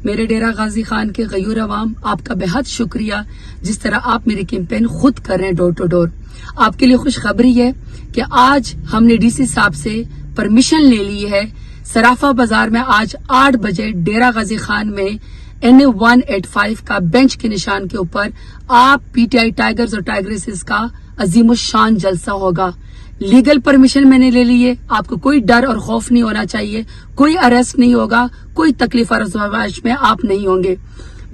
میرے ڈیرہ غازی خان کے غیور عوام، آپ کا بہت شکریہ جس طرح آپ میری کیمپین خود کر رہے ہیں ڈور ٹو ڈور۔ آپ کے لیے خوشخبری ہے کہ آج ہم نے ڈی سی صاحب سے پرمیشن لے لی ہے۔ صرافہ بازار میں آج 8 بجے ڈیرہ غازی خان میں NA 185 کا بینچ کے نشان کے اوپر آپ PTI ٹائگرز اور ٹائگریسز کا عظیم الشان جلسہ ہوگا۔ لیگل پرمیشن میں نے لے لی ہے، آپ کو کوئی ڈر اور خوف نہیں ہونا چاہیے، کوئی اریسٹ نہیں ہوگا، کوئی تکلیف اور آزمائش میں آپ نہیں ہوں گے۔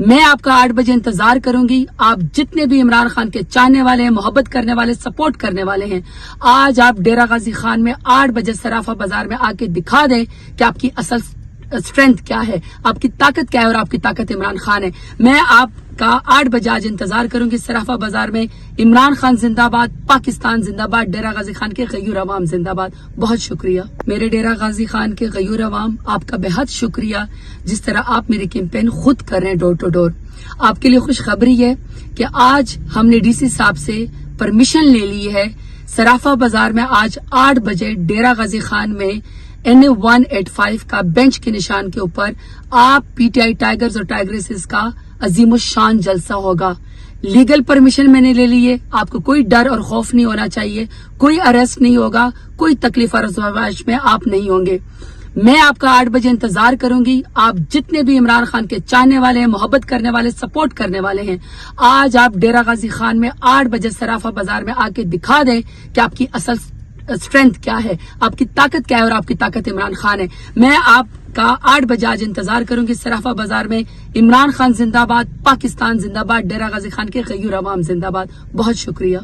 میں آپ کا 8 بجے انتظار کروں گی۔ آپ جتنے بھی عمران خان کے چاہنے والے ہیں، محبت کرنے والے، سپورٹ کرنے والے ہیں، آج آپ ڈیرہ غازی خان میں 8 بجے صرافہ بازار میں آ کے دکھا دیں کہ آپ کی اصل اسٹرینتھ کیا ہے، آپ کی طاقت کیا ہے، اور آپ کی طاقت عمران خان ہے۔ میں آپ کا 8 بجے آج انتظار کروں گی صرافہ بازار میں۔ عمران خان زندہ باد، پاکستان زندہ باد، ڈیرہ غازی خان کے غیور عوام زندہ باد۔ بہت شکریہ میرے ڈیرہ غازی خان کے غیور عوام، آپ کا بہت شکریہ جس طرح آپ میری کیمپین خود کر رہے ہیں ڈور ٹو ڈور۔ آپ کے لیے خوشخبری ہے کہ آج ہم نے ڈی سی صاحب سے پرمیشن لے لی ہے۔ صرافہ بازار میں آج 8 بجے ڈیرہ غازی خان میں NA 185 کا بینچ کے نشان کے اوپر آپ PTI ٹائگرز اور ٹائگریسز کا عظیم الشان جلسہ ہوگا۔ لیگل پرمیشن میں نے لے لی ہے، آپ کو کوئی ڈر اور خوف نہیں ہونا چاہیے، کوئی اریسٹ نہیں ہوگا، کوئی تکلیف اور آزمائش میں آپ نہیں ہوں گے۔ میں آپ کا 8 بجے انتظار کروں گی۔ آپ جتنے بھی عمران خان کے چاہنے والے ہیں، محبت کرنے والے، سپورٹ کرنے والے ہیں، آج آپ ڈیرہ غازی خان میں 8 بجے صرافہ بازار میں آ کے دکھا دیں کہ آپ کی اصل اسٹرینتھ کیا ہے، آپ کی طاقت کیا ہے، اور آپ کی طاقت عمران خان ہے۔ میں آپ کا 8 بجے آج انتظار کروں گی صرافہ بازار میں۔ عمران خان زندہ باد، پاکستان زندہ باد، ڈیرہ غازی خان کے غیور عوام زندہ باد۔ بہت شکریہ۔